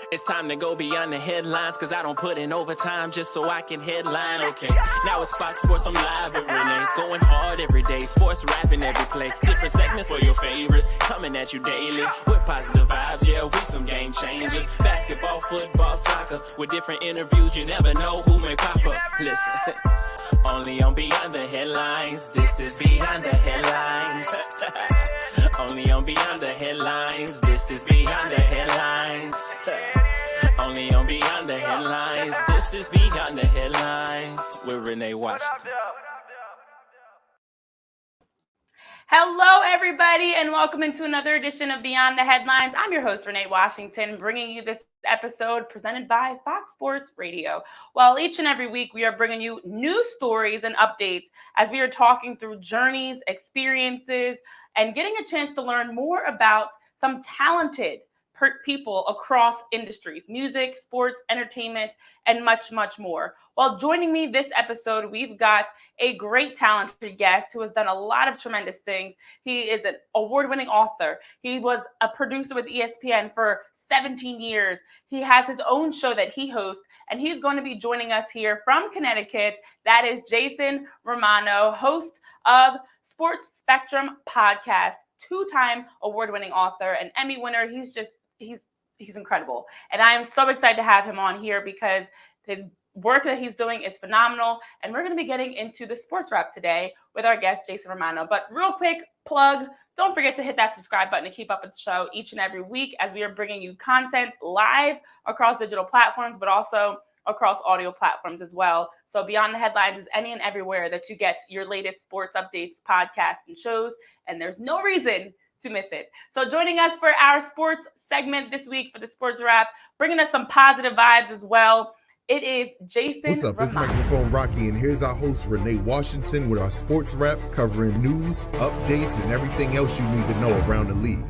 It's time to go beyond the headlines, cause I don't put in overtime just so I can headline. Okay, now it's Fox Sports, I'm live with Renee. Going hard every day, sports rapping every play. Different segments for your favorites, coming at you daily with positive vibes. Yeah, we some game changers. Basketball, football, soccer, with different interviews. You never know who may pop up. Listen, only on Beyond the Headlines. This is Beyond the Headlines. Only on Beyond the Headlines. This is Beyond the Headlines. Only on Beyond the Headlines. This is Beyond the Headlines with Renee Washington. Hello, everybody, and welcome into another edition of Beyond the Headlines. I'm your host, Renee Washington, bringing you this episode presented by Fox Sports Radio. Well, each and every week, we are bringing you new stories and updates as we are talking through journeys, experiences, and getting a chance to learn more about some talented people across industries, music, sports, entertainment, and much, much more. Well, joining me this episode, we've got a great talented guest who has done a lot of tremendous things. He is an award-winning author. He was a producer with ESPN for 17 years. He has his own show that he hosts, and he's going to be joining us here from Connecticut. That is Jason Romano, host of Sports Spectrum podcast, two-time award-winning author, and Emmy winner. He's incredible. And I am so excited to have him on here because his work that he's doing is phenomenal. And we're going to be getting into the sports wrap today with our guest, Jason Romano. But real quick plug, don't forget to hit that subscribe button to keep up with the show each and every week as we are bringing you content live across digital platforms, but also across audio platforms as well. So Beyond the Headlines is any and everywhere that you get your latest sports updates, podcasts, and shows. And there's no reason to miss it. So joining us for our sports segment this week for the sports wrap, bringing us some positive vibes as well, it is Jason What's up? Romano. It's Microphone Rocky, and here's our host, Renee Washington, with our sports wrap covering news, updates, and everything else you need to know around the league.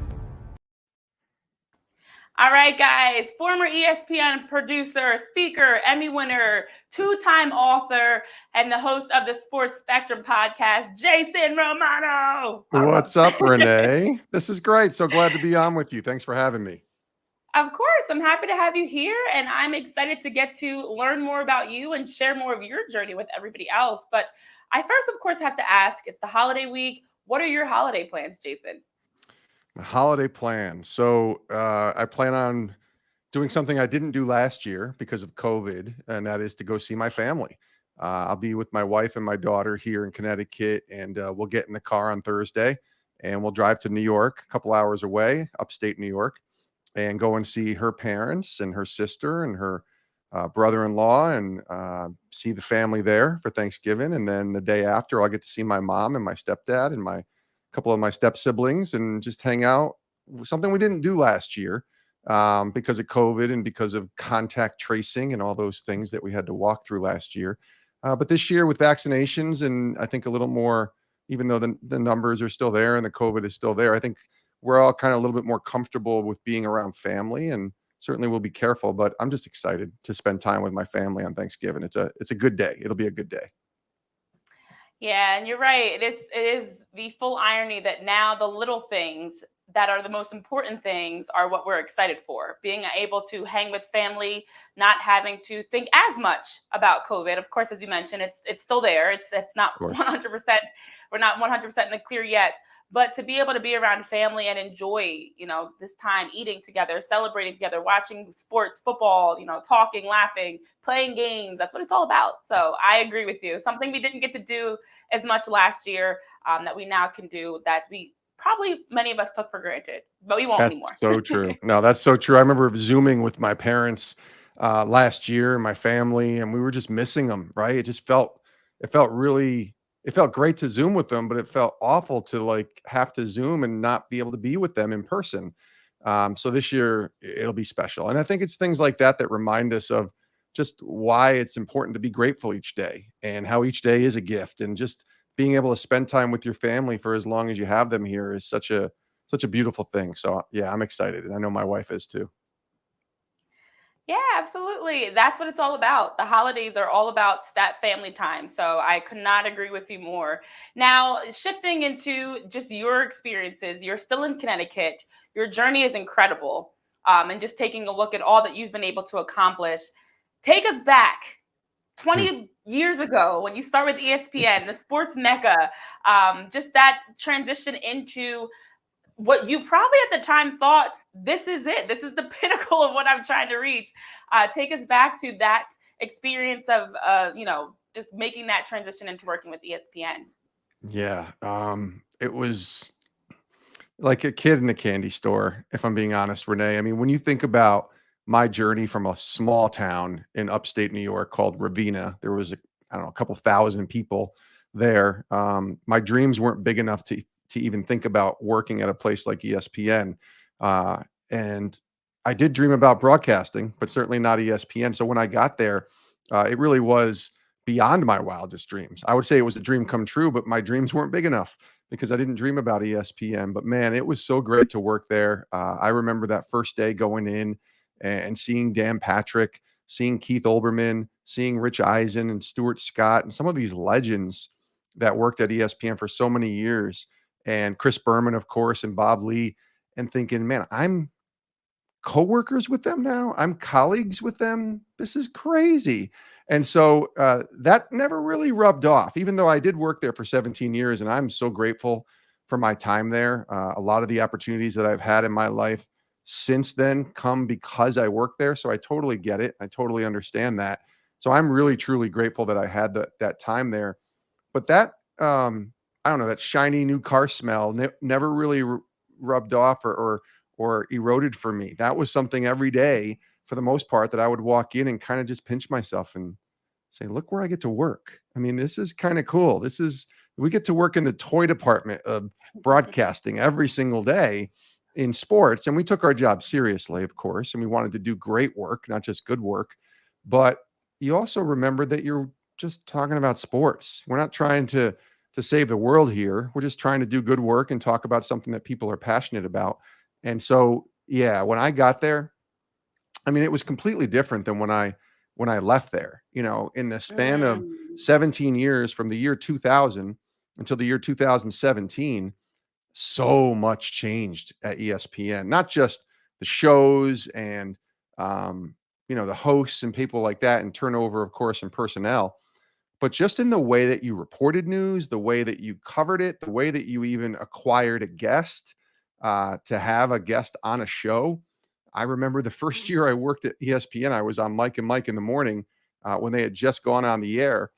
All right, guys, former ESPN producer, speaker, Emmy winner, two-time author, and the host of the Sports Spectrum podcast, Jason Romano. What's up, Renee? This is great. So glad to be on with you. Thanks for having me. Of course, I'm happy to have you here, and I'm excited to get to learn more about you and share more of your journey with everybody else. But I first, of course, have to ask, it's the holiday week. What are your holiday plans, Jason? My holiday plan. So I plan on doing something I didn't do last year because of COVID, and that is to go see my family. I'll be with my wife and my daughter here in Connecticut, and we'll get in the car on Thursday, and we'll drive to New York, a couple hours away, upstate New York, and go and see her parents and her sister and her brother-in-law and see the family there for Thanksgiving. And then the day after, I'll get to see my mom and my stepdad and my couple of my step siblings and just hang out. Something we didn't do last year because of COVID and because of contact tracing and all those things that we had to walk through last year. But this year with vaccinations and I think a little more, even though the numbers are still there and the COVID is still there, I think we're all kind of a little bit more comfortable with being around family, and certainly we'll be careful, but I'm just excited to spend time with my family on Thanksgiving. It's a good day. It'll be a good day. Yeah, and you're right. It is the full irony that now the little things that are the most important things are what we're excited for. Being able to hang with family, not having to think as much about COVID. Of course, as you mentioned, it's still there. It's not 100%. We're not 100% in the clear yet. But to be able to be around family and enjoy, this time eating together, celebrating together, watching sports, football, talking, laughing, playing games. That's what it's all about. So I agree with you. Something we didn't get to do as much last year that we now can do that we probably many of us took for granted, but we won't anymore. That's so true. No, that's so true. I remember Zooming with my parents last year, my family, and we were just missing them, right? It felt great to Zoom with them, but it felt awful to have to Zoom and not be able to be with them in person. So this year it'll be special. And I think it's things like that that remind us of just why it's important to be grateful each day and how each day is a gift, and just being able to spend time with your family for as long as you have them here is such a beautiful thing. So yeah, I'm excited. And I know my wife is too. Yeah, absolutely. That's what it's all about. The holidays are all about that family time. So I could not agree with you more. Now, shifting into just your experiences, you're still in Connecticut. Your journey is incredible. and just taking a look at all that you've been able to accomplish. Take us back 20 years ago when you start with ESPN, the sports mecca, just that transition into what you probably at the time thought, this is it. This is the pinnacle of what I'm trying to reach. Take us back to that experience of, just making that transition into working with ESPN. Yeah. It was like a kid in a candy store, if I'm being honest, Renee. I mean, when you think about my journey from a small town in upstate New York called Ravenna, there was a couple thousand people there. My dreams weren't big enough to even think about working at a place like ESPN. And I did dream about broadcasting, but certainly not ESPN. So when I got there, it really was beyond my wildest dreams. I would say it was a dream come true, but my dreams weren't big enough because I didn't dream about ESPN. But man, it was so great to work there. I remember that first day going in and seeing Dan Patrick, seeing Keith Olbermann, seeing Rich Eisen and Stuart Scott, and some of these legends that worked at ESPN for so many years, and Chris Berman, of course, and Bob Lee, and thinking, man, I'm coworkers with them now. I'm colleagues with them. This is crazy. And so that never really rubbed off, even though I did work there for 17 years. And I'm so grateful for my time there. A lot of the opportunities that I've had in my life since then come because I worked there. So I totally get it. I totally understand that. So I'm really, truly grateful that I had that time there. But that, I don't know, that shiny new car smell never really rubbed off or eroded for me. That was something every day for the most part that I would walk in and kind of just pinch myself and say, look where I get to work. I mean, this is kind of cool. We get to work in the toy department of broadcasting every single day in sports. And we took our job seriously, of course, and we wanted to do great work, not just good work. But you also remember that you're just talking about sports. We're not trying to save the world here. We're just trying to do good work and talk about something that people are passionate about. And so, yeah, when I got there, I mean, it was completely different than when I left there. In the span of 17 years from the year 2000 until the year 2017, so much changed at ESPN, not just the shows and, the hosts and people like that, and turnover, of course, and personnel, but just in the way that you reported news, the way that you covered it, the way that you even acquired a guest, to have a guest on a show. I remember the first year I worked at ESPN, I was on Mike and Mike in the morning when they had just gone on the air.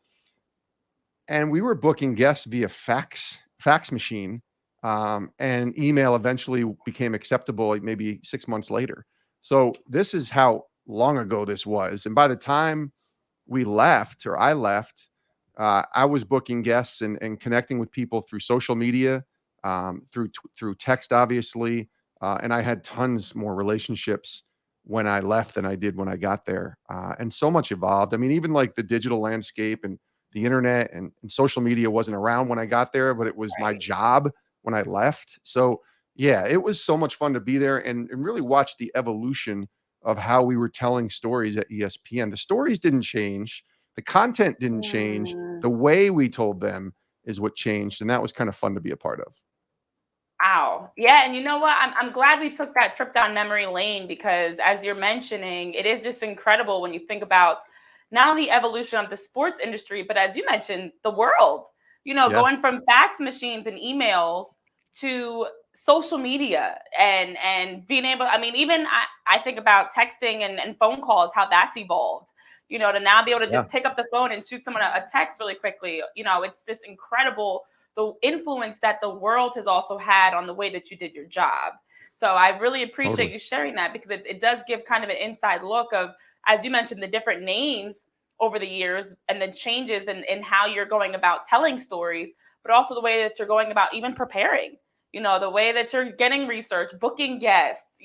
And we were booking guests via fax machine, and email eventually became acceptable like maybe 6 months later. So this is how long ago this was. And by the time I left, I was booking guests and connecting with people through social media, through text, obviously. And I had tons more relationships when I left than I did when I got there. And so much evolved. I mean, even like the digital landscape and the internet and social media wasn't around when I got there, but it was my job when I left. So yeah, it was so much fun to be there and really watch the evolution of how we were telling stories at ESPN. The stories didn't change. The content didn't change. The way we told them is what changed. And that was kind of fun to be a part of. Wow. Yeah. And you know what? I'm glad we took that trip down memory lane, because as you're mentioning, it is just incredible when you think about not only the evolution of the sports industry, but as you mentioned, the world, going from fax machines and emails to social media and being able, I mean, even I think about texting and phone calls, how that's evolved, to now be able to just pick up the phone and shoot someone a text really quickly. It's just incredible the influence that the world has also had on the way that you did your job. So I really appreciate you sharing that, because it does give kind of an inside look of, as you mentioned, the different names over the years and the changes in how you're going about telling stories, but also the way that you're going about even preparing, the way that you're getting research, booking guests,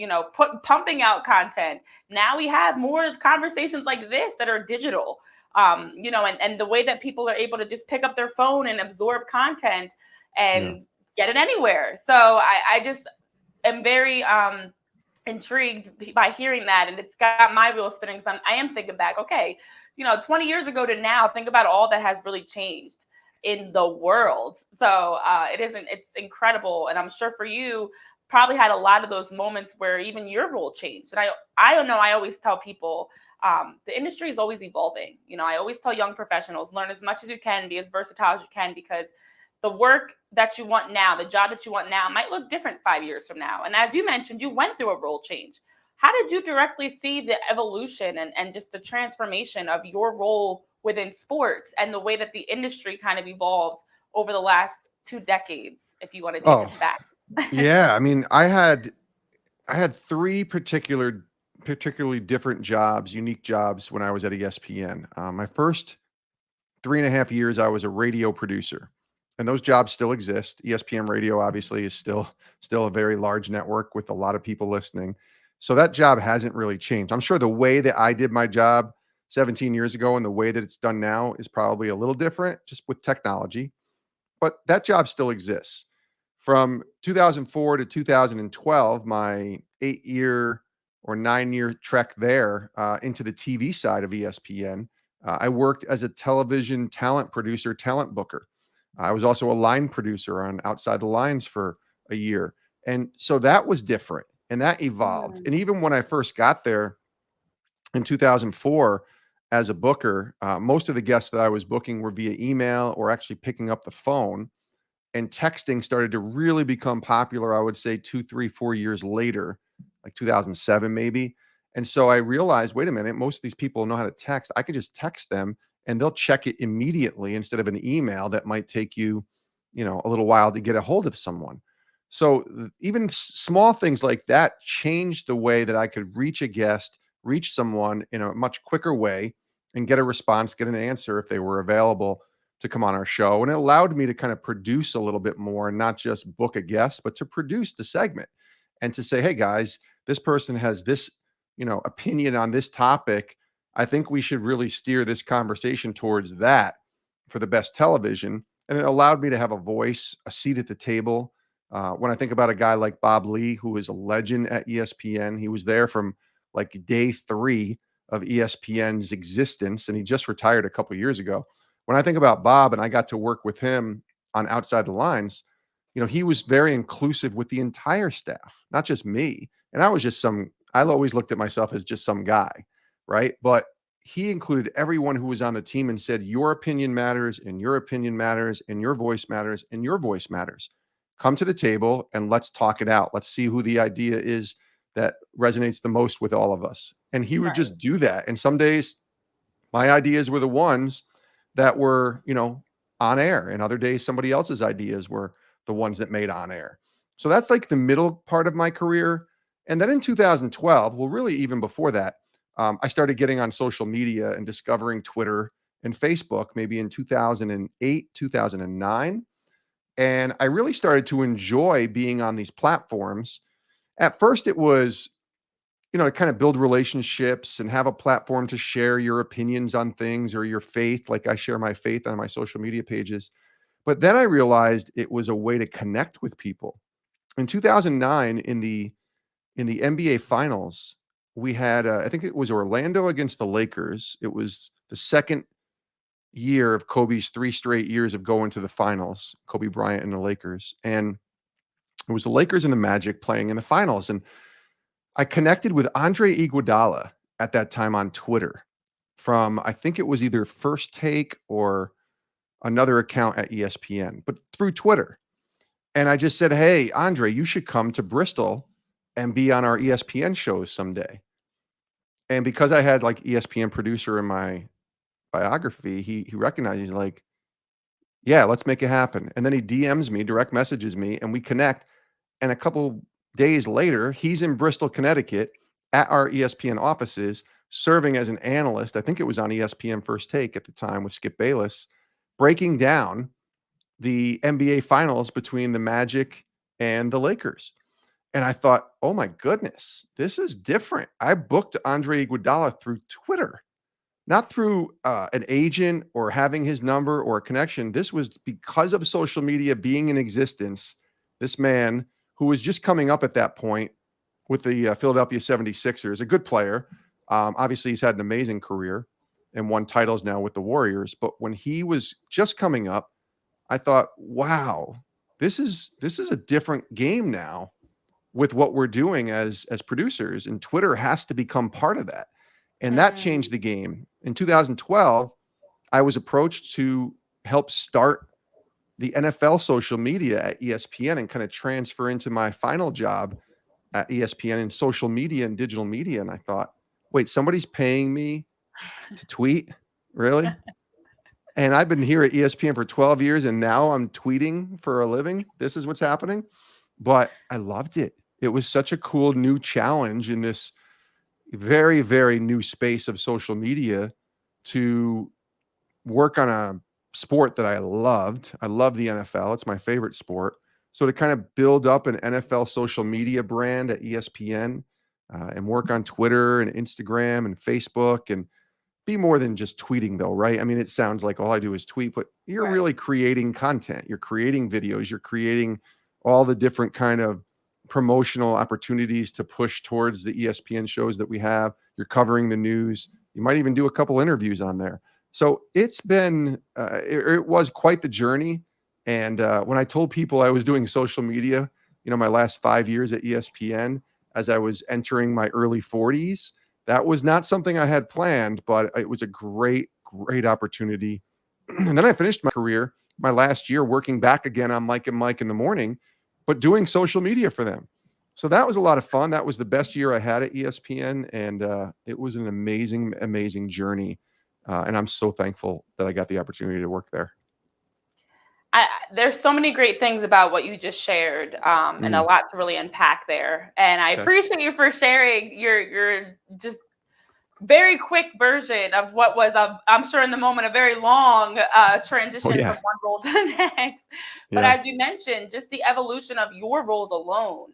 pumping out content. Now we have more conversations like this that are digital. And the way that people are able to just pick up their phone and absorb content and get it anywhere. So I just am very intrigued by hearing that. And it's got my wheels spinning. So I am thinking back, okay, 20 years ago to now, think about all that has really changed in the world. So it's incredible. And I'm sure for you, probably had a lot of those moments where even your role changed. And I don't know, I always tell people, the industry is always evolving. You know, I always tell young professionals, learn as much as you can, be as versatile as you can, because the work that you want now, the job that you want now might look different 5 years from now. And as you mentioned, you went through a role change. How did you directly see the evolution and just the transformation of your role within sports and the way that the industry kind of evolved over the last 2 decades, if you want to take us back? Yeah. I mean, I had three particularly different jobs, unique jobs when I was at ESPN. My first 3.5 years, I was a radio producer, and those jobs still exist. ESPN Radio obviously is still a very large network with a lot of people listening. So that job hasn't really changed. I'm sure the way that I did my job 17 years ago and the way that it's done now is probably a little different just with technology, but that job still exists. From 2004 to 2012, my 8-year or 9-year trek there into the TV side of ESPN, I worked as a television talent producer, talent booker. I was also a line producer on Outside the Lines for a year. And so that was different and that evolved. And even when I first got there in 2004 as a booker, most of the guests that I was booking were via email or actually picking up the phone. And texting started to really become popular, I would say 2, 3, 4 years later, like 2007 maybe. And so I realized, wait a minute, most of these people know how to text. I could just text them and they'll check it immediately instead of an email that might take you, a little while to get a hold of someone. So even small things like that changed the way that I could reach a guest, reach someone in a much quicker way and get a response, get an answer if they were available to come on our show. And it allowed me to kind of produce a little bit more and not just book a guest, but to produce the segment and to say, hey guys, this person has this, opinion on this topic. I think we should really steer this conversation towards that for the best television. And it allowed me to have a voice, a seat at the table. When I think about a guy like Bob Lee, who is a legend at ESPN, he was there from like day 3 of ESPN's existence, and he just retired a couple of years ago. When I think about Bob and I got to work with him on Outside the Lines, he was very inclusive with the entire staff, not just me. And I was just I always looked at myself as just some guy, right? But he included everyone who was on the team and said, your opinion matters and your opinion matters and your voice matters and your voice matters. Come to the table and let's talk it out. Let's see who the idea is that resonates the most with all of us. And he would just do that. And some days my ideas were the ones that were, on air, and other days somebody else's ideas were the ones that made on air. So that's like the middle part of my career. And then in 2012, well, really even before that, I started getting on social media and discovering Twitter and Facebook maybe in 2008, 2009. And I really started to enjoy being on these platforms. At first it was, to kind of build relationships and have a platform to share your opinions on things or your faith. Like I share my faith on my social media pages. But then I realized it was a way to connect with people. In 2009, in the NBA Finals, we had, I think it was Orlando against the Lakers. It was the second year of Kobe's 3 straight years of going to the finals, Kobe Bryant and the Lakers. And it was the Lakers and the Magic playing in the finals. And I connected with Andre Iguodala at that time on Twitter from, I think it was either First Take or another account at ESPN, but through Twitter. And I just said, hey, Andre, you should come to Bristol and be on our ESPN shows someday. And because I had like ESPN Producer in my biography, he recognized, he's like, yeah, let's make it happen. And then he DMs me, direct messages me, and we connect. And a couple days later, he's in Bristol, Connecticut at our ESPN offices, serving as an analyst. I think it was on ESPN First Take at the time with Skip Bayless, breaking down the NBA Finals between the Magic and the Lakers. And I thought, oh my goodness, this is different. I booked Andre Iguodala through Twitter, not through an agent or having his number or a connection. This was because of social media being in existence. This man, who was just coming up at that point with the Philadelphia 76ers, a good player. Obviously, he's had an amazing career and won titles now with the Warriors. But when he was just coming up, I thought, wow, this is a different game now with what we're doing as producers, and Twitter has to become part of that. And that changed the game. In 2012, I was approached to help start the NFL social media at ESPN and kind of transfer into my final job at ESPN in social media and digital media. And I thought, wait, somebody's paying me to tweet? Really? And I've been here at ESPN for 12 years and now I'm tweeting for a living. This is what's happening. But I loved it. It was such a cool new challenge in this very, very new space of social media to work on a sport that I loved. I love the NFL. It's my favorite sport. So to kind of build up an NFL social media brand at ESPN and work on Twitter and Instagram and Facebook and be more than just tweeting though, right? I mean, it sounds like all I do is tweet, but you're really creating content. You're creating videos. You're creating all the different kind of promotional opportunities to push towards the ESPN shows that we have. You're covering the news. You might even do a couple interviews on there. So it's been, it was quite the journey. And when I told people I was doing social media, my last 5 years at ESPN, as I was entering my early 40s, that was not something I had planned, but it was a great, great opportunity. And then I finished my career, my last year, working back again on Mike and Mike in the morning, but doing social media for them. So that was a lot of fun. That was the best year I had at ESPN. And it was an amazing, amazing journey. And I'm so thankful that I got the opportunity to work there. There's so many great things about what you just shared, and a lot to really unpack there. And I appreciate you for sharing your just very quick version of what was, I'm sure in the moment, a very long transition from one role to the next. But as you mentioned, just the evolution of your roles alone,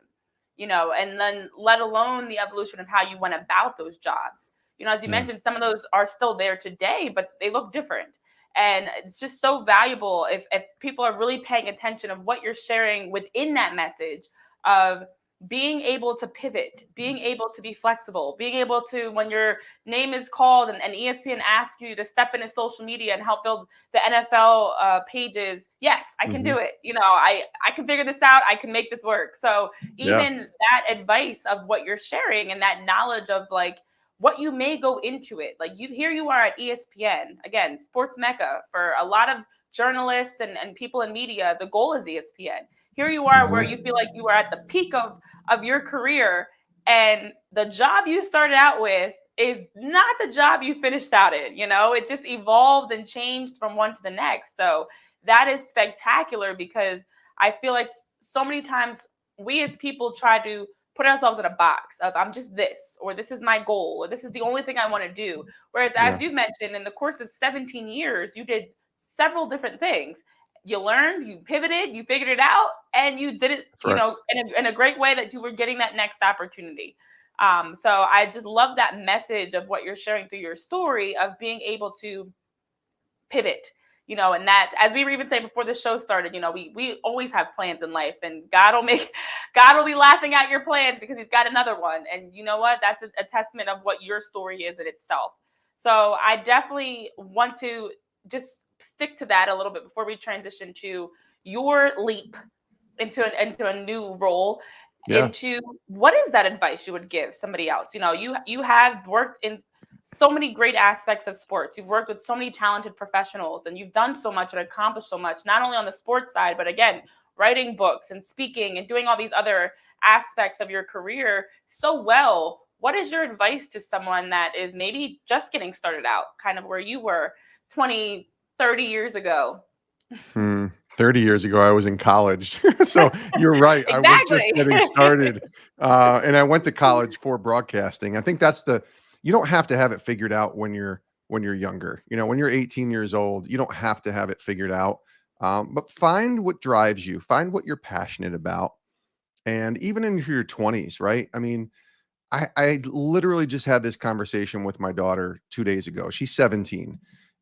and then let alone the evolution of how you went about those jobs. As you mentioned, some of those are still there today, but they look different. And it's just so valuable if people are really paying attention of what you're sharing within that message of being able to pivot, being able to be flexible, being able to, when your name is called and ESPN asks you to step into social media and help build the NFL pages, yes, I can do it. I can figure this out. I can make this work. So even that advice of what you're sharing and that knowledge of like, what you may go into it. Like here you are at ESPN, again, sports mecca for a lot of journalists and people in media. The goal is ESPN. Here you are where you feel like you are at the peak of your career, and the job you started out with is not the job you finished out in. It just evolved and changed from one to the next. So that is spectacular, because I feel like so many times we as people try to put ourselves in a box of I'm just this, or this is my goal, or this is the only thing I want to do. Whereas as you've mentioned, in the course of 17 years, you did several different things. You learned, you pivoted, you figured it out, and you did it, in a great way that you were getting that next opportunity. So I just love that message of what you're sharing through your story of being able to pivot. And that, as we were even saying before the show started, we always have plans in life, and God will be laughing at your plans because he's got another one. And you know what? That's a testament of what your story is in itself. So I definitely want to just stick to that a little bit before we transition to your leap into a new role. Into what is that advice you would give somebody else? You have worked in so many great aspects of sports. You've worked with so many talented professionals, and you've done so much and accomplished so much, not only on the sports side, but again, writing books and speaking and doing all these other aspects of your career so well. What is your advice to someone that is maybe just getting started out, kind of where you were 20, 30 years ago? 30 years ago, I was in college. So you're right. Exactly. I was just getting started. And I went to college for broadcasting. I think you don't have to have it figured out when you're younger. When you're 18 years old, you don't have to have it figured out. But find what drives you, find what you're passionate about. And even into your 20s, right? I mean, I literally just had this conversation with my daughter 2 days ago. She's 17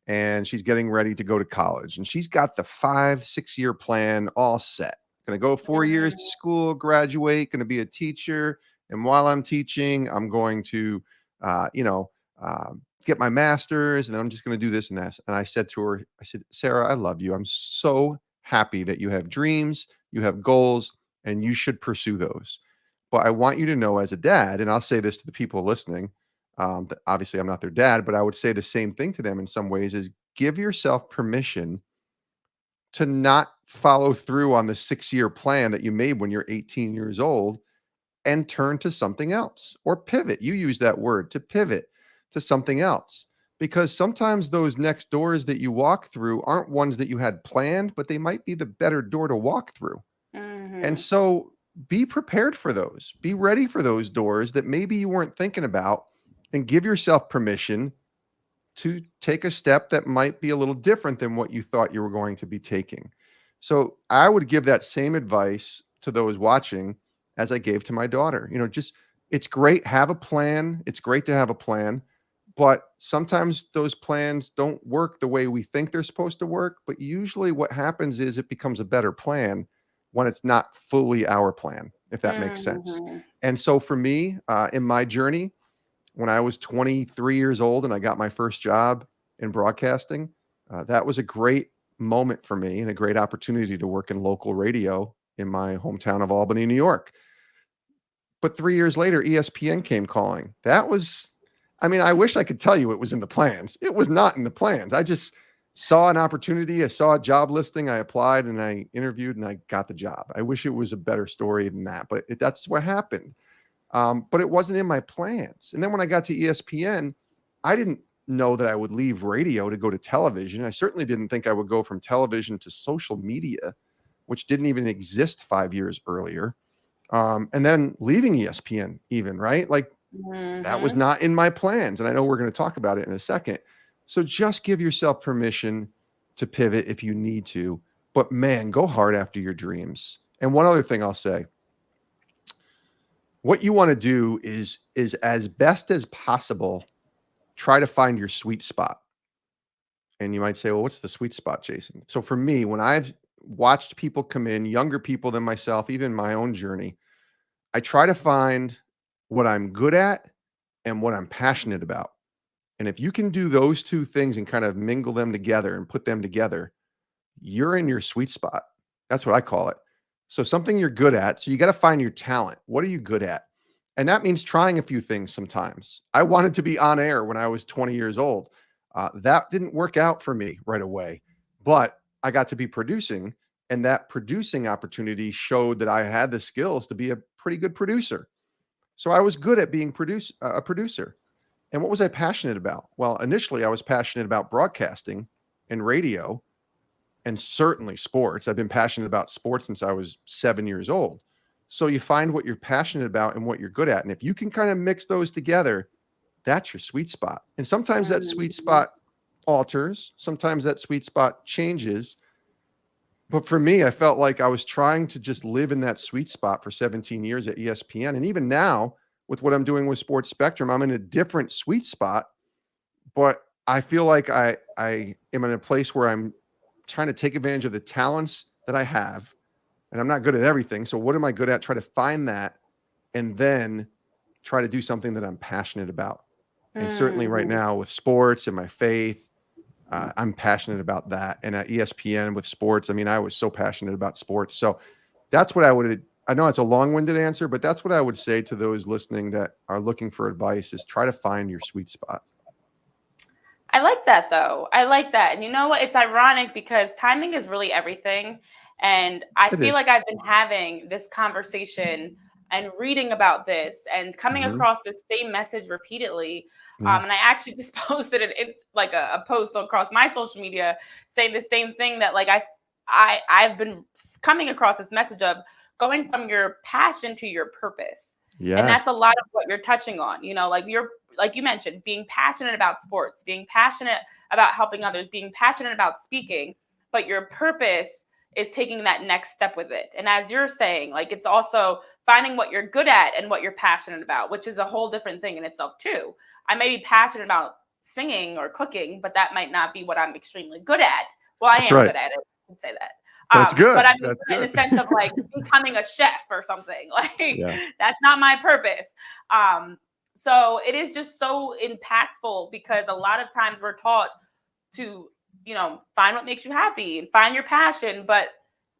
and she's getting ready to go to college, and she's got the 5-6 year plan all set. Going to go 4 years to school, graduate, going to be a teacher. And while I'm teaching, I'm going to, get my master's, and then I'm just going to do this and that. And I said to her, Sarah, I love you. I'm so happy that you have dreams, you have goals, and you should pursue those. But I want you to know as a dad, and I'll say this to the people listening, that obviously I'm not their dad, but I would say the same thing to them in some ways is give yourself permission to not follow through on the 6-year plan that you made when you're 18 years old and turn to something else or pivot. You use that word, to pivot to something else, because sometimes those next doors that you walk through aren't ones that you had planned, but they might be the better door to walk through. And so be prepared for those. Be ready for those doors that maybe you weren't thinking about, and give yourself permission to take a step that might be a little different than what you thought you were going to be taking. So I would give that same advice to those watching as I gave to my daughter. Just it's great, have a plan. It's great to have a plan, but sometimes those plans don't work the way we think they're supposed to work. But usually what happens is it becomes a better plan when it's not fully our plan, if that makes sense. And so for me, in my journey, when I was 23 years old and I got my first job in broadcasting, that was a great moment for me and a great opportunity to work in local radio in my hometown of Albany, New York. But 3 years later, ESPN came calling. I wish I could tell you it was in the plans. It was not in the plans. I just saw an opportunity. I saw a job listing. I applied and I interviewed and I got the job. I wish it was a better story than that, but that's what happened. But it wasn't in my plans. And then when I got to ESPN, I didn't know that I would leave radio to go to television. I certainly didn't think I would go from television to social media, which didn't even exist 5 years earlier. And then leaving ESPN even, right? That was not in my plans. And I know we're going to talk about it in a second. So just give yourself permission to pivot if you need to, but man, go hard after your dreams. And one other thing I'll say, what you want to do is as best as possible, try to find your sweet spot. And you might say, well, what's the sweet spot, Jason? So for me, when I've watched people come in, younger people than myself, even my own journey, I try to find what I'm good at and what I'm passionate about. And if you can do those two things and kind of mingle them together and put them together, you're in your sweet spot. That's what I call it. So something you're good at. So you got to find your talent. What are you good at? And that means trying a few things sometimes. I wanted to be on air when I was 20 years old. That didn't work out for me right away, but I got to be producing, and that producing opportunity showed that I had the skills to be a pretty good producer. So I was good at being a producer. And what was I passionate about? Well, initially I was passionate about broadcasting and radio, and certainly sports. I've been passionate about sports since I was 7 years old. So you find what you're passionate about and what you're good at. And if you can kind of mix those together, that's your sweet spot. And sometimes that sweet spot alters. Sometimes that sweet spot changes. But for me, I felt like I was trying to just live in that sweet spot for 17 years at ESPN. And even now, with what I'm doing with Sports Spectrum, I'm in a different sweet spot. But I feel like I am in a place where I'm trying to take advantage of the talents that I have. And I'm not good at everything. So what am I good at? Try to find that and then try to do something that I'm passionate about. And certainly right now with sports and my faith, I'm passionate about that. And at ESPN with sports, I was so passionate about sports. So that's what I know it's a long-winded answer, but that's what I would say to those listening that are looking for advice is try to find your sweet spot. I like that though. I like that. And you know what? It's ironic because timing is really everything. And I feel like I've been having this conversation and reading about this and coming across this same message repeatedly. And I actually just posted it. It's like a post across my social media saying the same thing, that like I've been coming across this message of going from your passion to your purpose. Yes. And that's a lot of what you're touching on, like you mentioned, being passionate about sports, being passionate about helping others, being passionate about speaking, but your purpose is taking that next step with it. And as you're saying, like, it's also finding what you're good at and what you're passionate about, which is a whole different thing in itself too. I may be passionate about singing or cooking, but that might not be what I'm extremely good at. Well, I am good at it. I can say that. That's good. But I'm in the sense of like becoming a chef or something. Like that's not my purpose. So it is just so impactful because a lot of times we're taught to, find what makes you happy and find your passion, but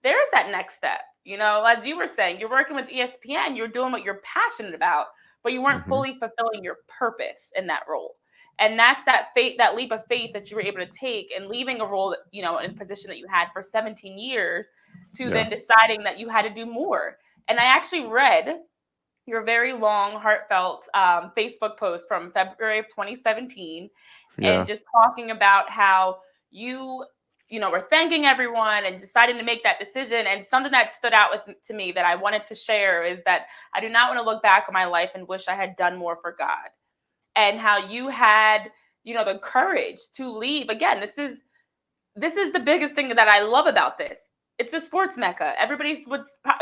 there is that next step. You know, as you were saying, you're working with ESPN, you're doing what you're passionate about, but you weren't Mm-hmm. fully fulfilling your purpose in that role. And that's that faith, that leap of faith that you were able to take and leaving a role that, you know, in a position that you had for 17 years to Yeah. then deciding that you had to do more. And I actually read your very long, heartfelt Facebook post from February of 2017, Yeah. and just talking about how you know, were thanking everyone and deciding to make that decision. And something that stood out to me that I wanted to share is that I do not want to look back on my life and wish I had done more for God. And how you had, you know, the courage to leave. Again, this is the biggest thing that I love about this. It's a sports mecca. Everybody's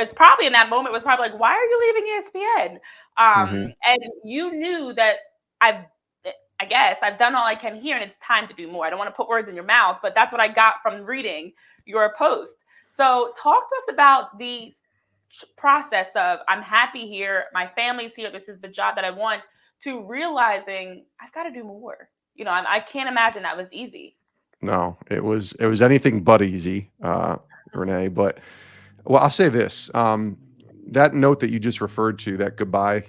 is probably in that moment was probably like, why are you leaving ESPN? Mm-hmm. And you knew that I guess I've done all I can here, and it's time to do more. I don't want to put words in your mouth, but that's what I got from reading your post. So talk to us about the process of I'm happy here, my family's here, this is the job that I want, to realizing I've got to do more. You know, I can't imagine that was easy. No, it was anything but easy, Renee. But well, I'll say this: that note that you just referred to, that goodbye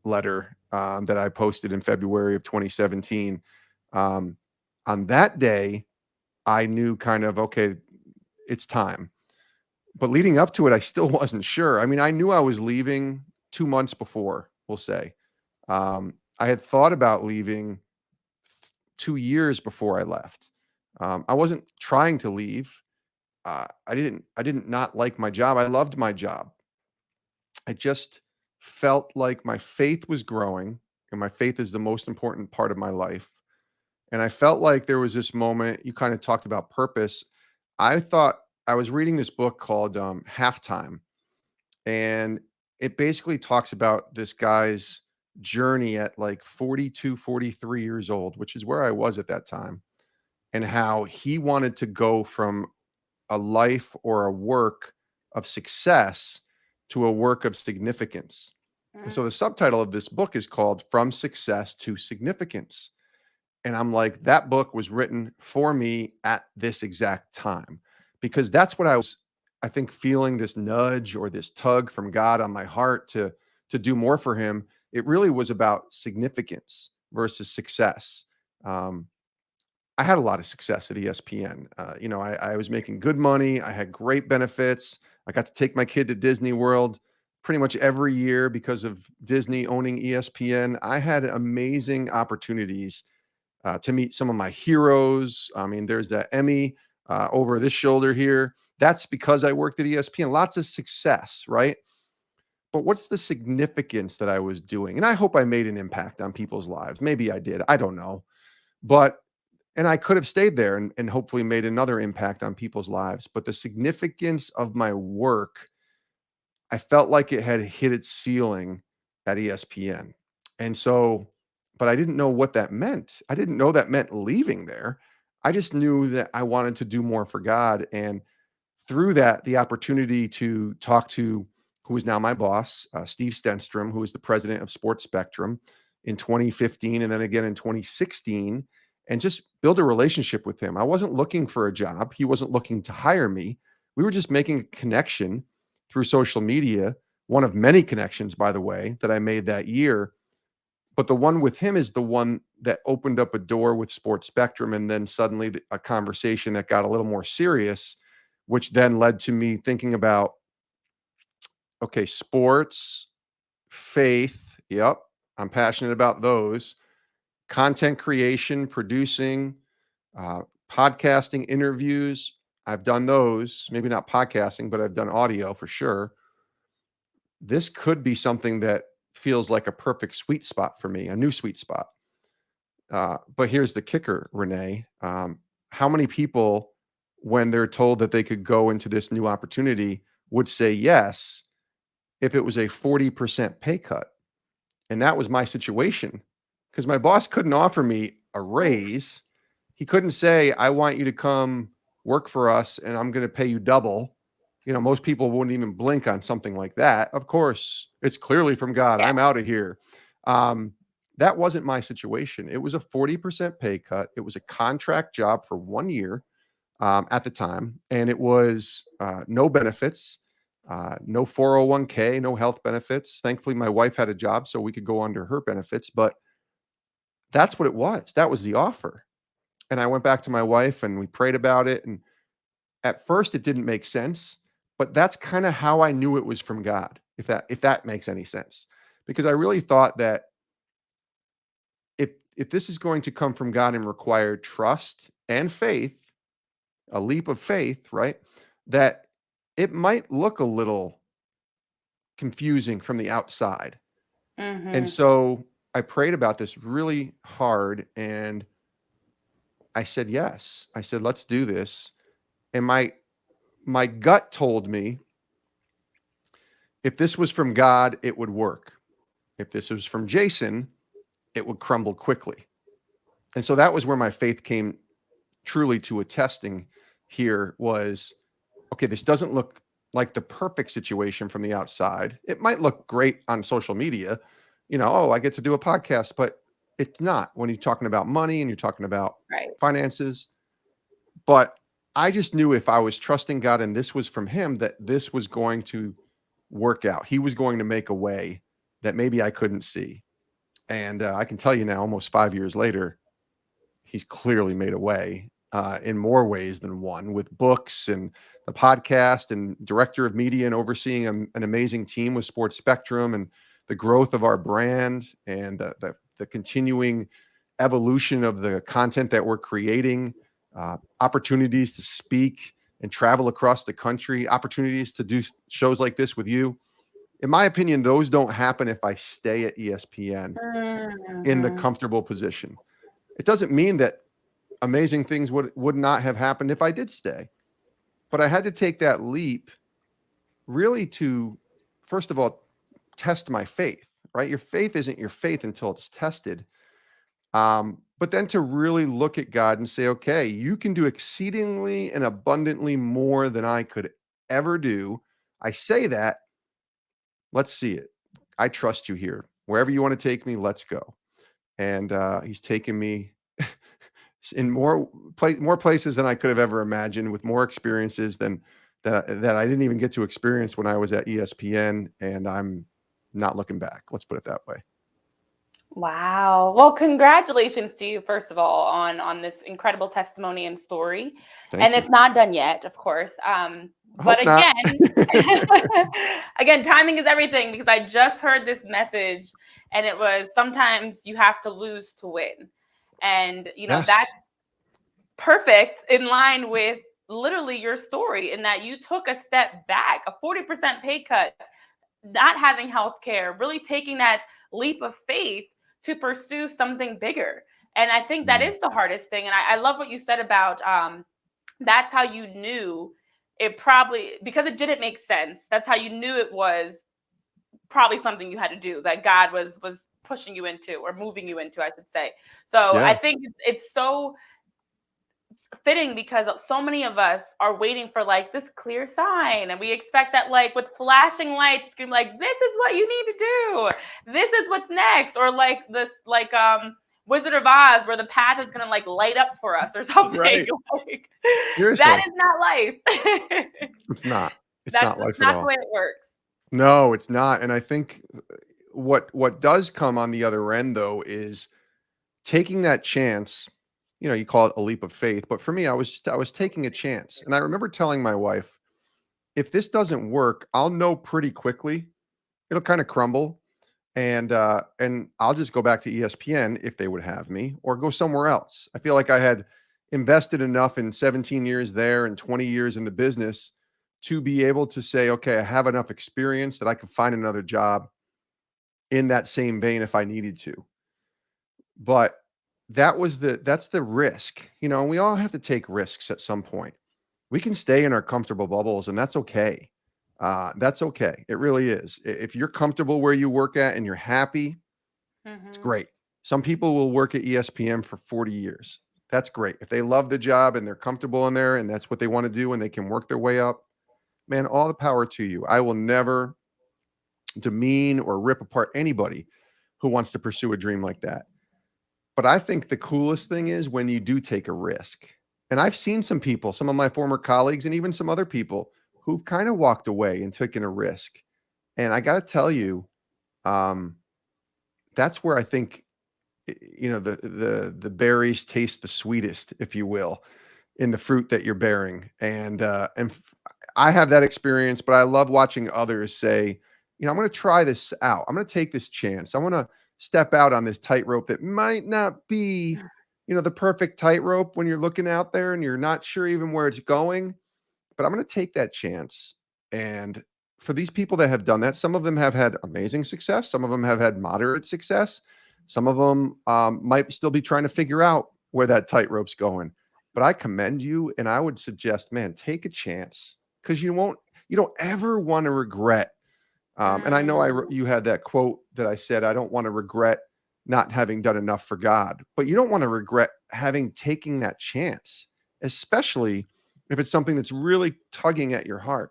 letter that I posted in February of 2017. Um, on that day, I knew kind of, okay, it's time. But leading up to it, I still wasn't sure. I mean, I knew I was leaving 2 months before, we'll say. I had thought about leaving 2 years before I left. I wasn't trying to leave. I didn't not like my job. I loved my job. I just felt like my faith was growing, and my faith is the most important part of my life. And I felt like there was this moment, you kind of talked about purpose. I thought I was reading this book called Halftime, and it basically talks about this guy's journey at like 42, 43 years old, which is where I was at that time, and how he wanted to go from a life or a work of success to a work of significance. And so the subtitle of this book is called From Success to Significance. And I'm like, that book was written for me at this exact time, because that's what I think, feeling this nudge or this tug from God on my heart to do more for him. It really was about significance versus success. Um, I had a lot of success at ESPN. You know, I was making good money. I had great benefits. I got to take my kid to Disney World pretty much every year because of Disney owning ESPN. I had amazing opportunities to meet some of my heroes. I mean, there's the Emmy over this shoulder here. That's because I worked at ESPN. Lots of success, right? But what's the significance that I was doing? And I hope I made an impact on people's lives. Maybe I did. I don't know. But and I could have stayed there and hopefully made another impact on people's lives. But the significance of my work, I felt like it had hit its ceiling at ESPN. And so, but I didn't know what that meant. I didn't know that meant leaving there. I just knew that I wanted to do more for God. And through that, the opportunity to talk to who is now my boss, Steve Stenstrom, who is the president of Sports Spectrum, in 2015 and then again in 2016, and just build a relationship with him. I wasn't looking for a job. He wasn't looking to hire me. We were just making a connection through social media, one of many connections, by the way, that I made that year. But the one with him is the one that opened up a door with Sports Spectrum, and then suddenly a conversation that got a little more serious, which then led to me thinking about, okay, sports, faith. Yep. I'm passionate about those. Content creation, producing, uh, podcasting, interviews. I've done those, maybe not podcasting, but I've done audio for sure. This could be something that feels like a perfect sweet spot for me, a new sweet spot. But here's the kicker, Renee. How many people, when they're told that they could go into this new opportunity, would say yes if it was a 40% pay cut? And that was my situation, because my boss couldn't offer me a raise. He couldn't say, I want you to come work for us and I'm going to pay you double. You know, most people wouldn't even blink on something like that. Of course, it's clearly from God. Yeah. I'm out of here. That wasn't my situation. It was a 40% pay cut. It was a contract job for 1 year at the time. And it was no benefits. No 401k, no health benefits. Thankfully, my wife had a job, so we could go under her benefits. But that's what it was. That was the offer. And I went back to my wife and we prayed about it. And at first, it didn't make sense, but that's kind of how I knew it was from God, if that makes any sense. Because I really thought that if this is going to come from God and require trust and faith, a leap of faith, right? That it might look a little confusing from the outside. And so I prayed about this really hard and I said, yes. I said, let's do this. And my gut told me if this was from God, it would work. If this was from Jason, it would crumble quickly. And so that was where my faith came truly to a testing here was, okay, this doesn't look like the perfect situation from the outside. It might look great on social media, oh, I get to do a podcast, but it's not when you're talking about money and you're talking about finances. But I just knew if I was trusting God and this was from him, that this was going to work out. He was going to make a way that maybe I couldn't see. And I can tell you now, almost 5 years later, he's clearly made a way in more ways than one, with books and the podcast and director of media and overseeing an amazing team with Sports Spectrum and the growth of our brand and the continuing evolution of the content that we're creating, opportunities to speak and travel across the country, opportunities to do shows like this with you. In my opinion, those don't happen if I stay at ESPN in the comfortable position. It doesn't mean that amazing things would not have happened if I did stay. But I had to take that leap really to, first of all, test my faith, right? Your faith isn't your faith until it's tested. But then to really look at God and say, okay, you can do exceedingly and abundantly more than I could ever do. I say that. Let's see it. I trust you here. Wherever you want to take me, let's go. And he's taken me in more places than I could have ever imagined, with more experiences than that I didn't even get to experience when I was at ESPN. And I'm not looking back. Let's put it that way. Wow. Well, congratulations to you, first of all, on this incredible testimony and story. Thank you. It's not done yet, of course. But again, timing is everything, because I just heard this message and it was, sometimes you have to lose to win. And, Yes. that's perfect in line with literally your story, in that you took a step back, a 40% pay cut, not having health care, really taking that leap of faith to pursue something bigger. And I think that is the hardest thing. And I love what you said about that's how you knew it, probably because it didn't make sense. That's how you knew it was probably something you had to do, that God was pushing you into, or moving you into, I should say. So Yeah. I think it's so fitting, because so many of us are waiting for like this clear sign, and we expect that, like, with flashing lights, it's gonna be like, this is what you need to do, this is what's next, or like this, like Wizard of Oz, where the path is gonna like light up for us or something. Right. Like, Seriously. that is not life. It's not. It's That's not life not at all. the way it works. No, it's not. And I think what does come on the other end, though, is taking that chance. You call it a leap of faith, but for me, I was taking a chance. And I remember telling my wife, if this doesn't work, I'll know pretty quickly. It'll kind of crumble, and I'll just go back to ESPN if they would have me, or go somewhere else. I feel like I had invested enough in 17 years there and 20 years in the business to be able to say, okay, I have enough experience that I could find another job in that same vein if I needed to. But that's the risk, and we all have to take risks at some point. We can stay in our comfortable bubbles, and that's okay. That's okay. It really is. If you're comfortable where you work at and you're happy, it's great. Some people will work at ESPN for 40 years. That's great. If they love the job and they're comfortable in there and that's what they want to do and they can work their way up, man, all the power to you. I will never demean or rip apart anybody who wants to pursue a dream like that. But I think the coolest thing is when you do take a risk. And I've seen some people, some of my former colleagues, and even some other people who've kind of walked away and taken a risk. And I got to tell you, that's where I think, the berries taste the sweetest, if you will, in the fruit that you're bearing. I have that experience, but I love watching others say, I'm going to try this out. I'm going to take this chance. I want to step out on this tightrope that might not be, the perfect tightrope when you're looking out there and you're not sure even where it's going, but I'm going to take that chance. And for these people that have done that, some of them have had amazing success. Some of them have had moderate success. Some of them might still be trying to figure out where that tightrope's going. But I commend you, and I would suggest, man, take a chance, because you don't ever want to regret. And I know you had that quote that I said, I don't want to regret not having done enough for God, but you don't want to regret having taken that chance, especially if it's something that's really tugging at your heart.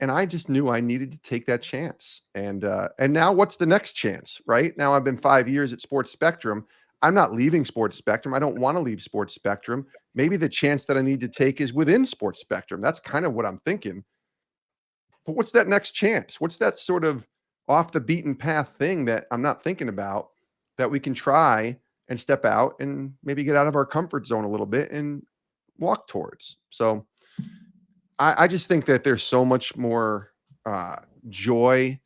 And I just knew I needed to take that chance. And now what's the next chance, right? Now I've been 5 years at Sports Spectrum. I'm not leaving Sports Spectrum. I don't want to leave Sports Spectrum. Maybe the chance that I need to take is within Sports Spectrum. That's kind of what I'm thinking. But what's that next chance? What's that sort of off the beaten path thing that I'm not thinking about that we can try and step out and maybe get out of our comfort zone a little bit and walk towards? So I just think that there's so much more joy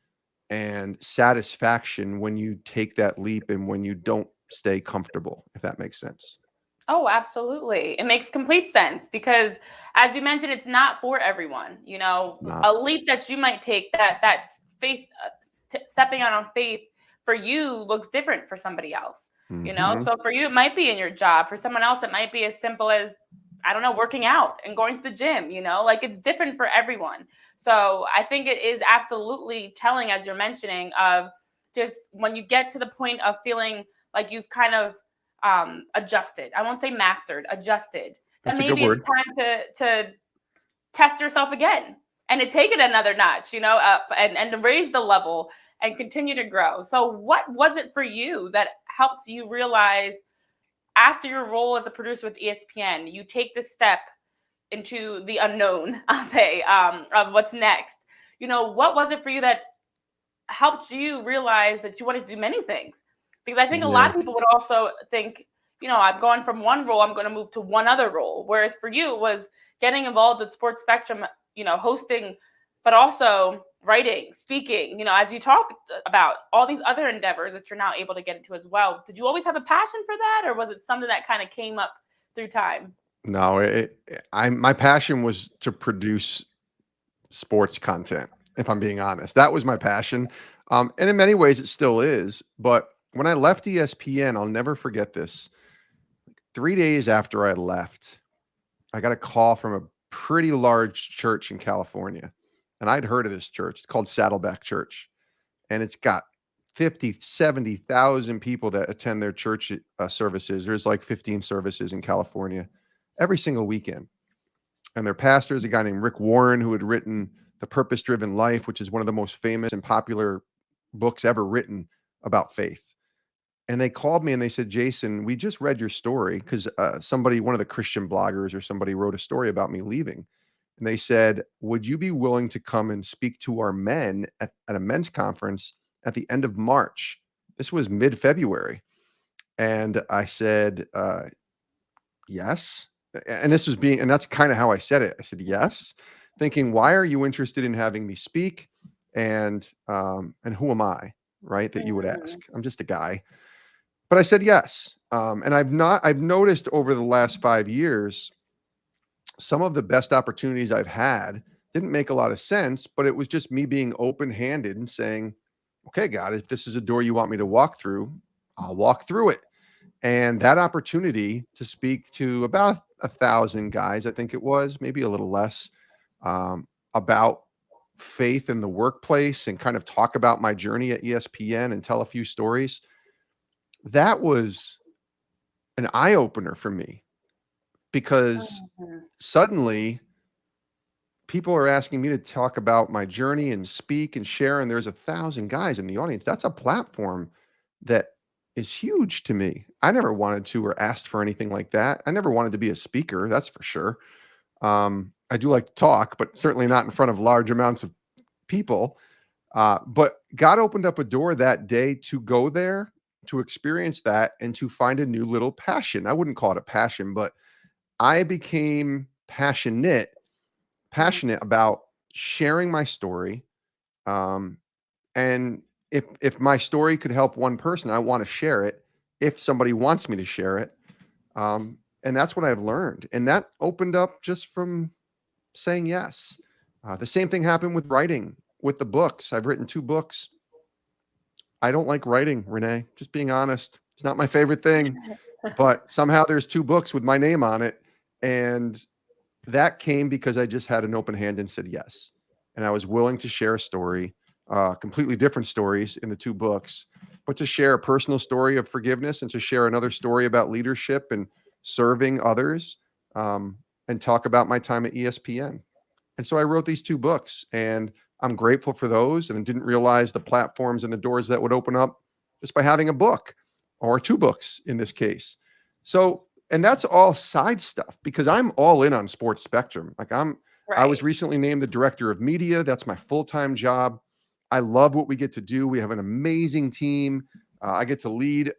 and satisfaction when you take that leap and when you don't stay comfortable, if that makes sense. Oh, absolutely. It makes complete sense because, as you mentioned, it's not for everyone. A leap that you might take, that faith, stepping out on faith for you looks different for somebody else. So for you, it might be in your job. For someone else, it might be as simple as, I don't know, working out and going to the gym, it's different for everyone. So I think it is absolutely telling, as you're mentioning, of just when you get to the point of feeling like you've kind of adjusted. I won't say mastered, adjusted. That's maybe a good word. It's time to test yourself again and to take it another notch, up and to raise the level and continue to grow. So what was it for you that helped you realize, after your role as a producer with ESPN, you take this step into the unknown, I'll say, of what's next? What was it for you that helped you realize that you wanted to do many things? Because I think a lot of people would also think, I've gone from one role, I'm going to move to one other role. Whereas for you, it was getting involved with Sports Spectrum, hosting, but also writing, speaking, as you talk about all these other endeavors that you're now able to get into as well. Did you always have a passion for that, or was it something that kind of came up through time? No, my passion was to produce sports content, if I'm being honest. That was my passion. And in many ways it still is. But when I left ESPN, I'll never forget this. 3 days after I left, I got a call from a pretty large church in California. And I'd heard of this church. It's called Saddleback Church. And it's got 50, 70,000 people that attend their church services. There's like 15 services in California every single weekend. And their pastor is a guy named Rick Warren, who had written The Purpose-Driven Life, which is one of the most famous and popular books ever written about faith. And they called me and they said, Jason, we just read your story, because one of the Christian bloggers or somebody wrote a story about me leaving. And they said, would you be willing to come and speak to our men at a men's conference at the end of March? This was mid-February. And I said, yes. And that's kind of how I said it. I said, yes, thinking, why are you interested in having me speak? And who am I, right? That you would ask. I'm just a guy. But I said, yes. And I've noticed over the last 5 years, some of the best opportunities I've had didn't make a lot of sense, but it was just me being open-handed and saying, okay, God, if this is a door you want me to walk through, I'll walk through it. And that opportunity to speak to about 1,000 guys, I think it was, maybe a little less, about faith in the workplace and kind of talk about my journey at ESPN and tell a few stories. That was an eye-opener for me, because suddenly people are asking me to talk about my journey and speak and share, and there's 1,000 guys in the audience. That's a platform that is huge to me. I never wanted to or asked for anything like that. I never wanted to be a speaker, that's for sure. I I do like to talk, but certainly not in front of large amounts of people. But God opened up a door that day to go there, to experience that, and to find a new little passion. I wouldn't call it a passion, but I became passionate about sharing my story. And if my story could help one person, I want to share it. If somebody wants me to share it, and that's what I've learned, and that opened up just from saying yes. The same thing happened with writing, with the books. I've written 2 books. I don't like writing, Renee, just being honest. It's not my favorite thing, but somehow there's 2 books with my name on it. And that came because I just had an open hand and said yes. And I was willing to share a story, completely different stories in the 2 books, but to share a personal story of forgiveness and to share another story about leadership and serving others, and talk about my time at ESPN. And so I wrote these 2 books, and I'm grateful for those, and didn't realize the platforms and the doors that would open up just by having a book, or 2 books in this case. So, and that's all side stuff because I'm all in on Sports Spectrum. Like I was recently named the director of media. That's my full-time job. I love what we get to do. We have an amazing team. I get to lead,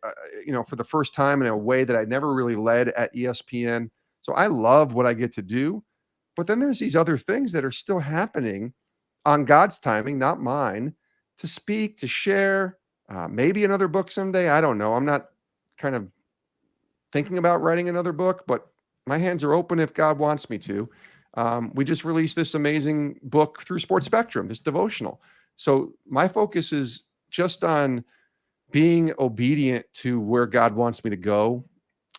for the first time in a way that I never really led at ESPN. So I love what I get to do. But then there's these other things that are still happening on God's timing, not mine, to speak, to share, maybe another book someday. I don't know. I'm not kind of thinking about writing another book, but my hands are open if God wants me to. We just released this amazing book through Sports Spectrum, this devotional. So my focus is just on being obedient to where God wants me to go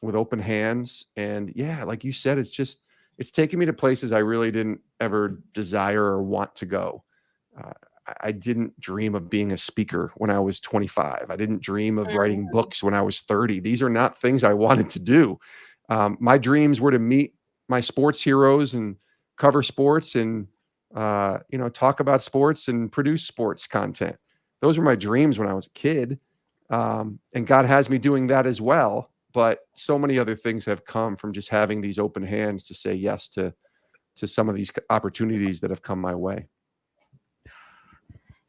with open hands. And yeah, like you said, it's taken me to places I really didn't ever desire or want to go. I didn't dream of being a speaker when I was 25. I didn't dream of writing books when I was 30. These are not things I wanted to do. My dreams were to meet my sports heroes and cover sports and, talk about sports and produce sports content. Those were my dreams when I was a kid. And God has me doing that as well. But so many other things have come from just having these open hands to say yes to some of these opportunities that have come my way.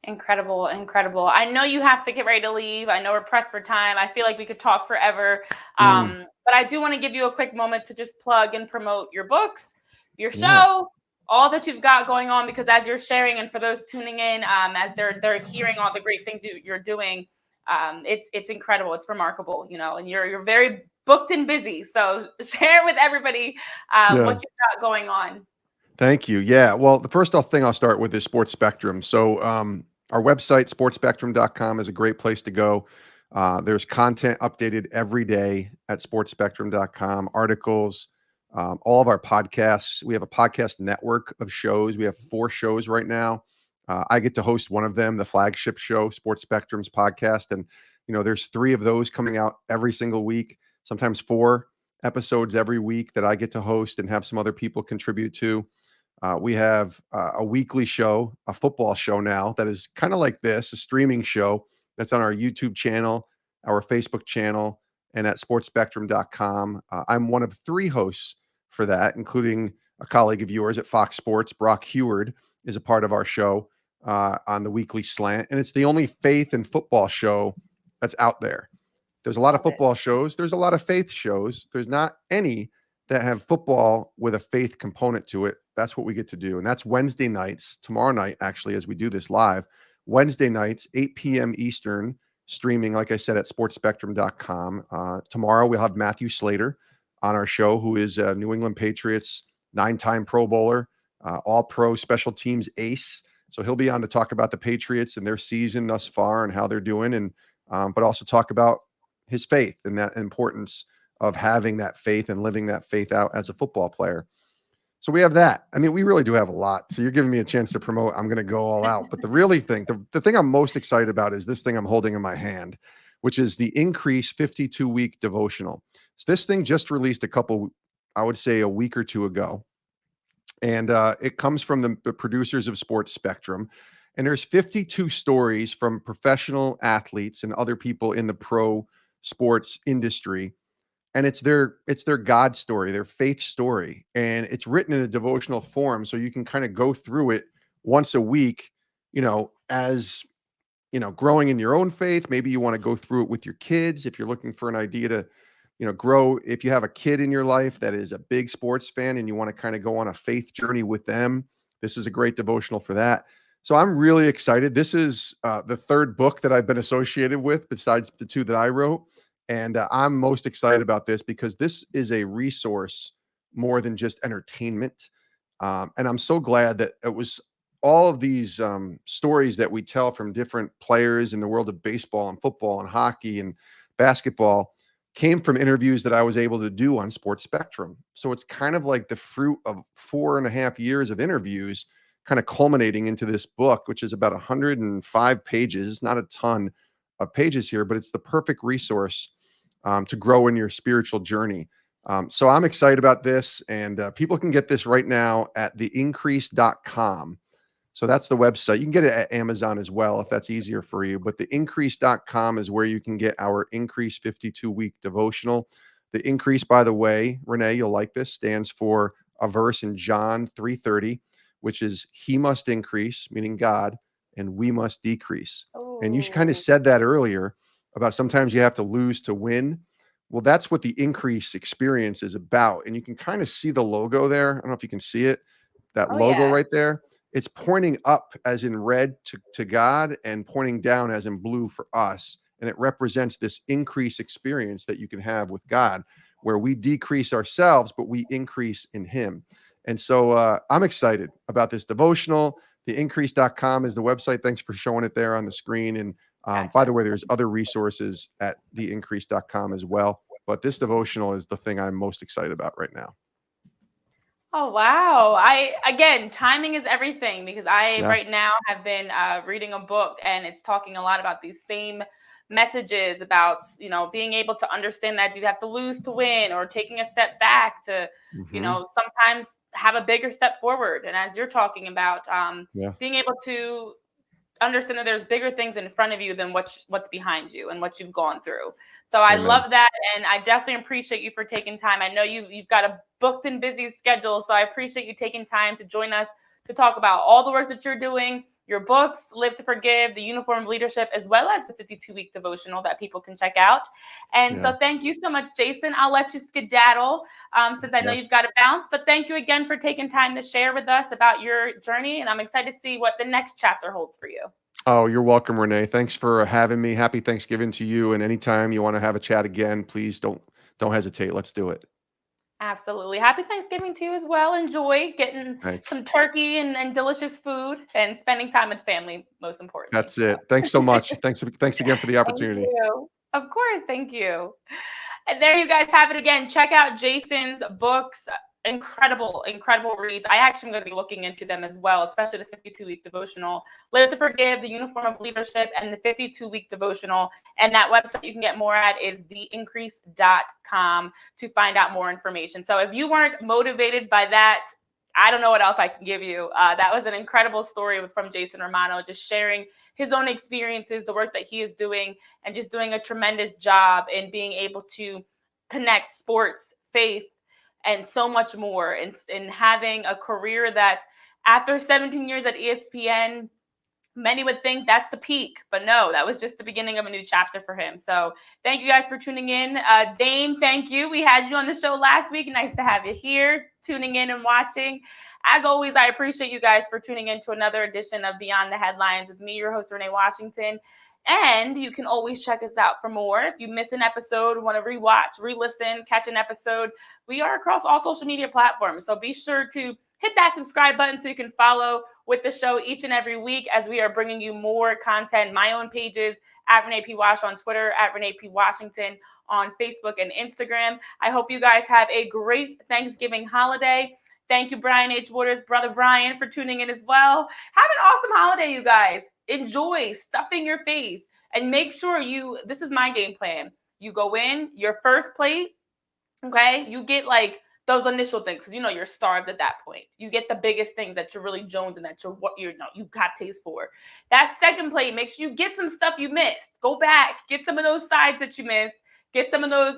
Incredible. I know you have to get ready to leave. I know we're pressed for time. I feel like we could talk forever. But I do want to give you a quick moment to just plug and promote your books, your show, all that you've got going on, because as you're sharing, and for those tuning in, as they're hearing all the great things you're doing, it's incredible. It's remarkable, and you're very booked and busy. So share with everybody what you've got going on. Thank you. Yeah. Well, the first thing I'll start with is Sports Spectrum. So our website, sportspectrum.com, is a great place to go. There's content updated every day at sportspectrum.com, articles, all of our podcasts. We have a podcast network of shows. We have 4 shows right now. I get to host one of them, the flagship show, Sports Spectrum's podcast. And, there's 3 of those coming out every single week, sometimes 4 episodes every week that I get to host and have some other people contribute to. We have a weekly show, a football show now that is kind of like this, a streaming show that's on our YouTube channel, our Facebook channel, and at sportspectrum.com. I'm one of 3 hosts for that, including a colleague of yours at Fox Sports, Brock Heward, is a part of our show on the weekly slant. And it's the only faith and football show that's out there. There's a lot of football shows. There's a lot of faith shows. There's not any that have football with a faith component to it. That's what we get to do. And that's Wednesday nights, tomorrow night, actually, as we do this live, Wednesday nights, 8 p.m. Eastern, streaming, like I said, at sportspectrum.com. Tomorrow we'll have Matthew Slater on our show, who is a New England Patriots 9-time Pro Bowler, all-pro special teams ace. So he'll be on to talk about the Patriots and their season thus far and how they're doing, and but also talk about his faith and that importance of having that faith and living that faith out as a football player. So we have that. I mean, we really do have a lot. So you're giving me a chance to promote. I'm going to go all out. But the thing I'm most excited about is this thing I'm holding in my hand, which is the Increase 52-week devotional. So this thing just released I would say a week or 2 ago. And it comes from the producers of Sports Spectrum. And there's 52 stories from professional athletes and other people in the pro sports industry. and it's their God story, their faith story, and it's written in a devotional form, so you can kind of go through it once a week, as growing in your own faith. Maybe you want to go through it with your kids if you're looking for an idea to, grow. If you have a kid in your life that is a big sports fan and you want to kind of go on a faith journey with them, this is a great devotional for that. So I'm really excited. This is the third book that I've been associated with besides the two that I wrote. And I'm most excited about this because this is a resource more than just entertainment. And I'm so glad that it was all of these stories that we tell from different players in the world of baseball and football and hockey and basketball came from interviews that I was able to do on Sports Spectrum. So it's kind of like the fruit of 4.5 years of interviews kind of culminating into this book, which is about 105 pages, not a ton of pages here, but it's the perfect resource to grow in your spiritual journey. So I'm excited about this, and people can get this right now at theincrease.com. So that's the website. You can get it at Amazon as well if that's easier for you. But theincrease.com is where you can get our Increase 52-week devotional. The Increase, by the way, Renee, you'll like this, stands for a verse in John 3:30, which is he must increase, meaning God, and we must decrease. Oh. And you kind of said that earlier about sometimes you have to lose to win. Well, that's what the Increase experience is about. And you can kind of see the logo there. I don't know if you can see it, that logo right there. It's pointing up as in red to God and pointing down as in blue for us. And it represents this increase experience that you can have with God, where we decrease ourselves, but we increase in him. And so I'm excited about this devotional. Theincrease.com is the website. Thanks for showing it there on the screen. And by the way, there's other resources at theincrease.com as well. But this devotional is the thing I'm most excited about right now. Oh, wow. Again, timing is everything, because right now have been reading a book, and it's talking a lot about these same messages about, being able to understand that you have to lose to win, or taking a step back to, sometimes have a bigger step forward. And as you're talking about, being able to understand that there's bigger things in front of you than what's behind you and what you've gone through. So I love that. And I definitely appreciate you for taking time. I know you've got a booked and busy schedule, so I appreciate you taking time to join us to talk about all the work that you're doing, your books, Live to Forgive, the Uniform of Leadership, as well as the 52-week devotional that people can check out. And so thank you so much, Jason. I'll let you skedaddle since I know you've got to bounce. But thank you again for taking time to share with us about your journey. And I'm excited to see what the next chapter holds for you. Oh, you're welcome, Renee. Thanks for having me. Happy Thanksgiving to you. And anytime you want to have a chat again, please don't hesitate. Let's do it. Absolutely. Happy Thanksgiving to you as well. Enjoy getting some turkey and delicious food, and spending time with family, most importantly. That's it. Thanks so much. Thanks again for the opportunity. Thank you. Of course. Thank you. And there you guys have it again. Check out Jason's books. Incredible reads. I actually am going to be looking into them as well, especially the 52-week devotional, Live to Forgive, the Uniform of Leadership, and the 52-week devotional. And that website you can get more at is theincrease.com to find out more information. So if you weren't motivated by that, I don't know what else I can give you. That was an incredible story from Jason Romano, just sharing his own experiences, the work that he is doing, and just doing a tremendous job in being able to connect sports, faith, and so much more, in having a career that after 17 years at ESPN, many would think that's the peak, but no, that was just the beginning of a new chapter for him. So thank you guys for tuning in. Dame, thank you. We had you on the show last week. Nice to have you here, tuning in and watching. As always, I appreciate you guys for tuning in to another edition of Beyond the Headlines with me, your host, Renee Washington. And you can always check us out for more. If you miss an episode, want to rewatch, re-listen, catch an episode, we are across all social media platforms. So be sure to hit that subscribe button so you can follow with the show each and every week as we are bringing you more content. My own pages at Renee P. Wash on Twitter, at Renee P. Washington on Facebook and Instagram. I hope you guys have a great Thanksgiving holiday. Thank you, Brian H. Waters, brother Brian, for tuning in as well. Have an awesome holiday, you guys. Enjoy stuffing your face, and make sure this is my game plan. You go in your first plate, okay? You get like those initial things, because you're starved at that point. You get the biggest things that you're really jonesing, that you got taste for. That second plate, make sure you get some stuff you missed. Go back, get some of those sides that you missed. Get some of those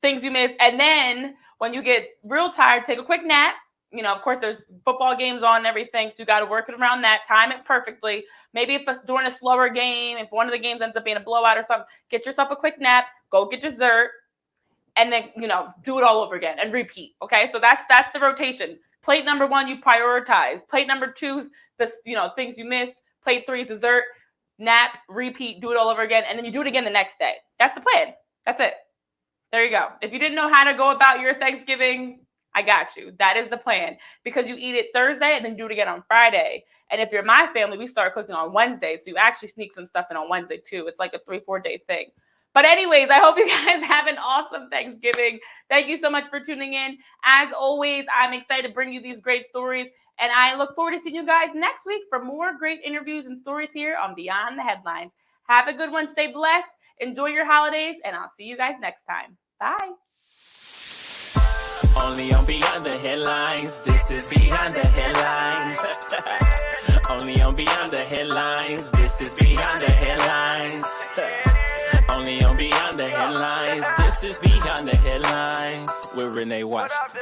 things you missed. And then when you get real tired, take a quick nap. You know, of course, there's football games on and everything, so you got to work it around that. Time it perfectly. Maybe if it's during a slower game, if one of the games ends up being a blowout or something, get yourself a quick nap, go get dessert, and then, you know, do it all over again and repeat. Okay, so that's the rotation. Plate number 1, you prioritize. Plate number 2 is the, you know, things you missed. Plate 3 is dessert. Nap, repeat, do it all over again, and then you do it again the next day. That's the plan. That's it. There you go. If you didn't know how to go about your Thanksgiving, I got you. That is the plan, because you eat it Thursday and then do it again on Friday. And if you're my family, we start cooking on Wednesday, so you actually sneak some stuff in on Wednesday too. It's like a 3-4 day thing. But anyways, I hope you guys have an awesome Thanksgiving. Thank you so much for tuning in. As always, I'm excited to bring you these great stories, and I look forward to seeing you guys next week for more great interviews and stories here on Beyond the Headlines. Have a good one. Stay blessed. Enjoy your holidays, and I'll see you guys next time. Bye. Only on Beyond the Headlines. This is Beyond the Headlines. Only on Beyond the Headlines. This is Beyond the Headlines. Only on Beyond the Headlines. This is Beyond the Headlines with Renee Washington.